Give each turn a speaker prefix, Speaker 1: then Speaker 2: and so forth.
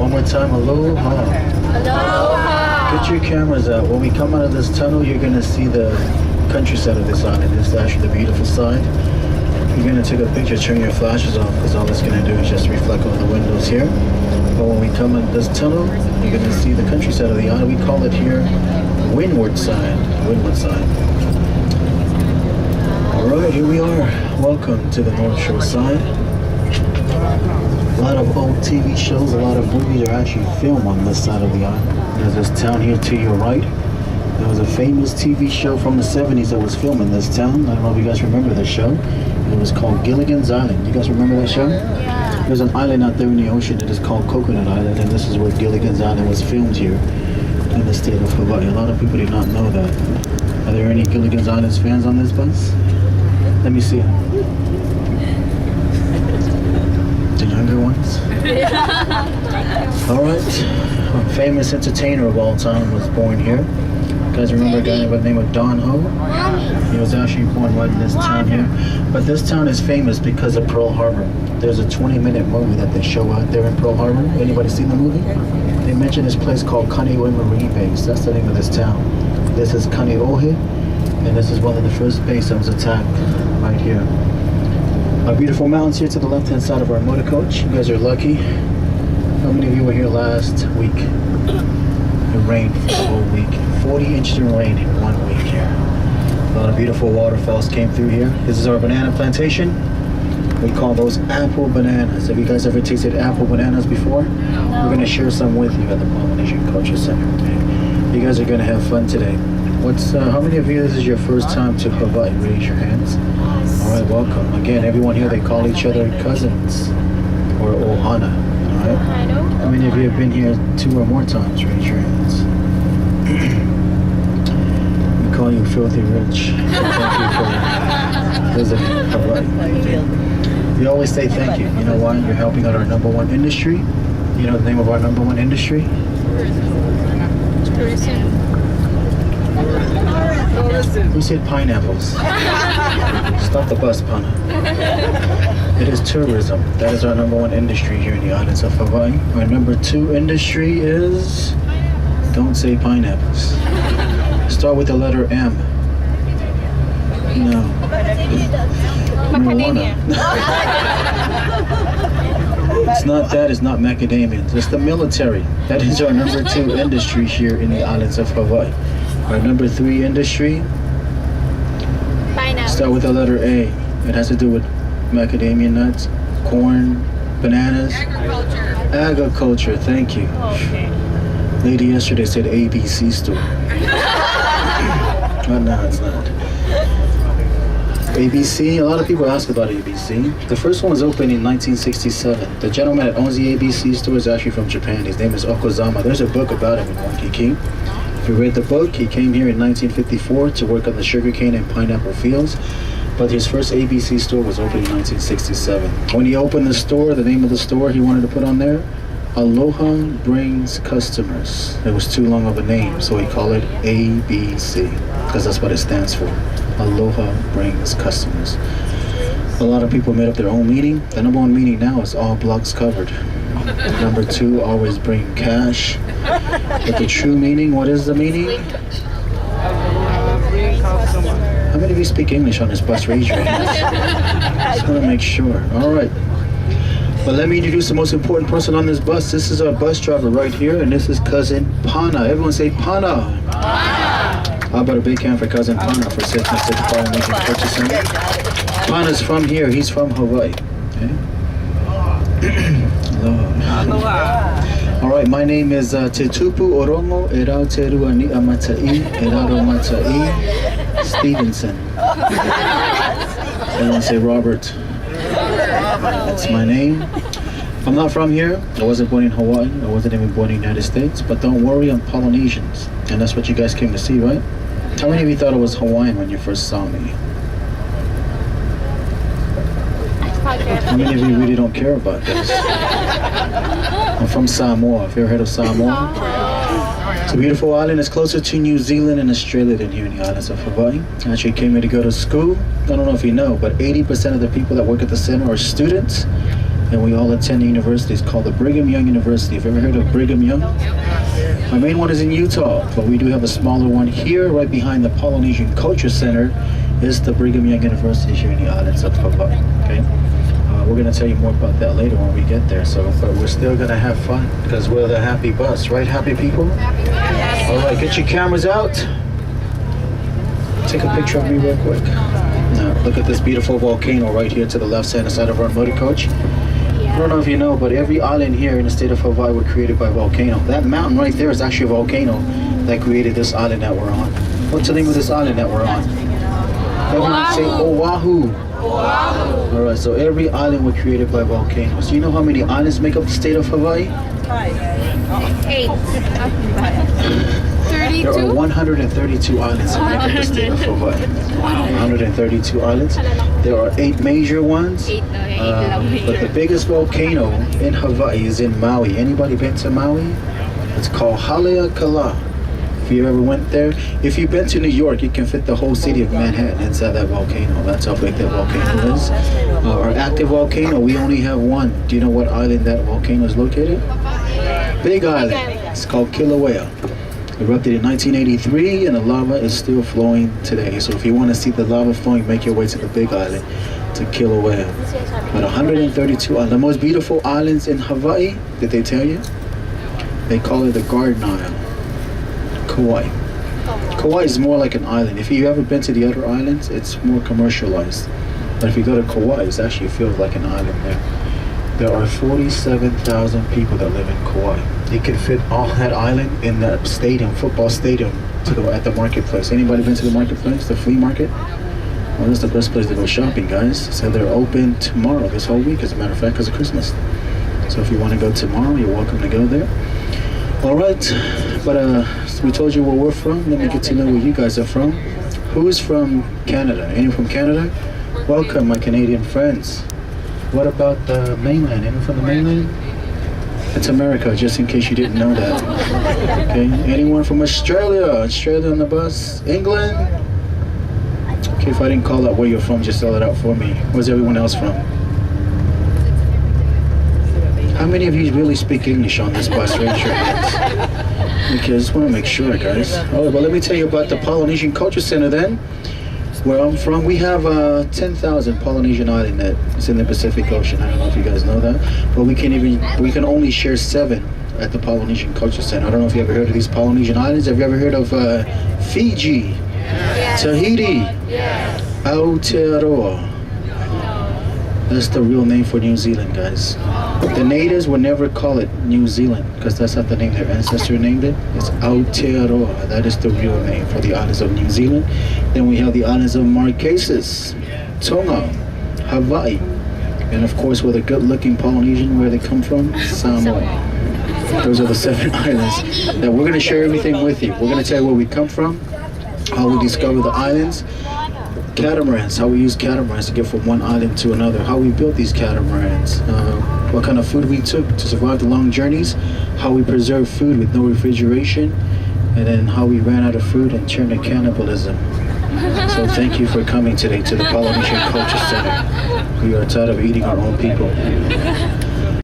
Speaker 1: One more time, aloha.
Speaker 2: Aloha.
Speaker 1: Get your cameras out. When we come out of this tunnel, you're gonna see the countryside of this island. This is actually the beautiful side. You're gonna take a picture, turn your flashes off, because all it's gonna do is just reflect on the windows here. But when we come in this tunnel, you're gonna see the countryside of the island. We call it here Windward Side. Windward Side. All right, here we are. Welcome to the North Shore side. A lot of old TV shows, a lot of movies are actually filmed on this side of the island. There's this town here to your right. There was a famous TV show from the 70s that was filmed in this town. I don't know if you guys remember the show. It was called Gilligan's Island. You guys remember that show?
Speaker 2: Yeah.
Speaker 1: There's an island out there in the ocean that is called Coconut Island, and this is where Gilligan's Island was filmed here in the state of Hawaii. A lot of people did not know that. Are there any Gilligan's Island fans on this bus? Let me see. The younger ones? All right. A famous entertainer of all time was born here. You guys remember a guy by the name of Don Ho? He was actually born right in this town here. But this town is famous because of Pearl Harbor. There's a 20-minute movie that they show out there in Pearl Harbor. Anybody seen the movie? They mention this place called Kaneohe Marine Base. That's the name of this town. This is Kaneohe, and this is one of the first bases that was attacked right here. Our beautiful mountains here to the left-hand side of our motor coach. You guys are lucky. How many of you were here last week? It rained for the whole week. 40 inches of rain in 1 week here. A lot of beautiful waterfalls came through here. This is our banana plantation. We call those apple bananas. Have you guys ever tasted apple bananas before?
Speaker 2: No.
Speaker 1: We're going to share some with you at the Polynesian Cultural Center. You guys are going to have fun today. How many of you, this is your first time to Hawaii? Raise your hands. All right, welcome. Again, everyone here, they call each other cousins or ohana. All right? How many of you have been here 2 or more times? Raise your hands. We call you Filthy Rich. Thank you for visiting Hawaii. We always say thank you. You know why? You're helping out our #1 industry. You know the name of our #1 industry?
Speaker 2: Tourism.
Speaker 1: We said pineapples. Stop the bus, Pana. It is tourism. That is our #1 industry here in the islands of Hawaii. Our #2 industry is, don't say pineapples. Start with the letter M. No. Marijuana. It's not that, it's not macadamians. It's the military. That is our #2 industry here in the islands of Hawaii. Our #3 industry,
Speaker 2: Pineapple.
Speaker 1: start with the letter A. It has to do with macadamia nuts, corn, bananas. Agriculture, thank you.
Speaker 2: Okay.
Speaker 1: Lady yesterday said ABC store. But no, it's not. ABC, a lot of people ask about ABC. The first one was opened in 1967. The gentleman that owns the ABC store is actually from Japan. His name is Okozama. There's a book about him in Waikiki. If you read the book, he came here in 1954 to work on the sugarcane and pineapple fields. But his first ABC store was opened in 1967. When he opened the store, the name of the store he wanted to put on there, Aloha Brings Customers. It was too long of a name, so he called it ABC, because that's what it stands for. Aloha Brings Customers. A lot of people made up their own meaning. The #1 meaning now is all blocks covered. #2, always bring cash. But the true meaning, what is the meaning? How many of you speak English on this bus? Raise your hands. Just want to make sure. All right. But let me introduce the most important person on this bus. This is our bus driver right here, and this is Cousin Pana. Everyone say Pana. How about a big hand for Cousin Pana for sitting at the Polynesian Cultural Center? Pana's from here. He's from Hawaii. Okay? Aloha. All right, my name is Te Tupu Oromo Erau Te Rua Ni'a Matai Eraro Matai Stevenson. Everyone say Robert. That's my name. I'm not from here. I wasn't born in Hawaii. I wasn't even born in the United States. But don't worry, I'm Polynesians. And that's what you guys came to see, right? How many of you thought I was Hawaiian when you first saw me? How many of you really don't care about this? I'm from Samoa. Have you ever heard of Samoa? It's a beautiful island. It's closer to New Zealand and Australia than here in the islands of Hawaii. I actually came here to go to school. I don't know if you know, but 80% of the people that work at the center are students. and we all attend a university. It's called the Brigham Young University. Have you ever heard of Brigham Young? Our main one is in Utah, but we do have a smaller one here, right behind the Polynesian Cultural Center. Is the Brigham Young University here in the islands of Hawaii. Okay, we're gonna tell you more about that later when we get there. So, but we're still gonna have fun because we're the happy bus, right? Happy people. All right, get your cameras out. Take a picture of me real quick. Now, look at this beautiful volcano right here to the left-hand side of our motor coach. I don't know if you know, but every island here in the state of Hawaii were created by volcano. That mountain right there is actually a volcano that created this island that we're on. What's the name of this island that we're on? Everyone say Oahu. Oahu. All right, so every island was created by volcanoes. Do you know how many islands make up the state of Hawaii?
Speaker 2: 8.
Speaker 1: There are 132 islands that make up the state of Hawaii. 132 islands. There are 8 major ones. But the biggest volcano in Hawaii is in Maui. Anybody been to Maui? It's called Haleakala. If you ever went there, if you've been to New York, you can fit the whole city of Manhattan inside that volcano. That's how big that volcano is. Our active volcano, we only have one. Do you know what island that volcano is located? Big Island. It's called Kilauea. Erupted in 1983, and the lava is still flowing today. So if you want to see the lava flowing, make your way to the Big Island, to Kilauea. But 132 islands. The most beautiful islands in Hawaii, did they tell you? They call it the Garden Isle. Kauai. Kauai is more like an island. If you've ever been to the other islands, it's more commercialized. But if you go to Kauai, it actually feels like an island there. There are 47,000 people that live in Kauai. You can fit all that island in that stadium, football stadium, at the marketplace. Anybody been to the marketplace, the flea market? Well, that's the best place to go shopping, guys. So they're open tomorrow, this whole week, as a matter of fact, because of Christmas. So if you want to go tomorrow, you're welcome to go there. All right, but we told you where we're from. Let me get to know where you guys are from. Who is from Canada? Anyone from Canada? Welcome, my Canadian friends. What about the mainland? Anyone from the mainland? It's America, just in case you didn't know that. Okay, anyone from Australia? Australia on the bus? England? Okay, if I didn't call out where you're from, just spell it out for me. Where's everyone else from? How many of you really speak English on this bus? Raise your hands. Okay, I just want to make sure, guys. Oh, well, let me tell you about the Polynesian Cultural Center then. Where I'm from, we have 10,000 Polynesian island that is in the Pacific Ocean. I don't know if you guys know that, but we can only share 7 at the Polynesian Cultural Center. I don't know if you ever heard of these Polynesian islands. Have you ever heard of Fiji, Tahiti, Aotearoa? That's the real name for New Zealand, guys. The natives would never call it New Zealand because that's not the name their ancestor named it. It's Aotearoa. That is the real name for the islands of New Zealand. Then we have the islands of Marquesas, Tonga, Hawaii, and of course, where the good-looking Polynesian, where they come from, Samoa. Those are the 7 islands that we're going to share everything with you. We're going to tell you where we come from, how we discover the islands, catamarans, how we use catamarans to get from one island to another, how we built these catamarans, what kind of food we took to survive the long journeys, how we preserve food with no refrigeration, and then how we ran out of food and turned to cannibalism. So thank you for coming today to the Polynesian Cultural Center. We are tired of eating our own people.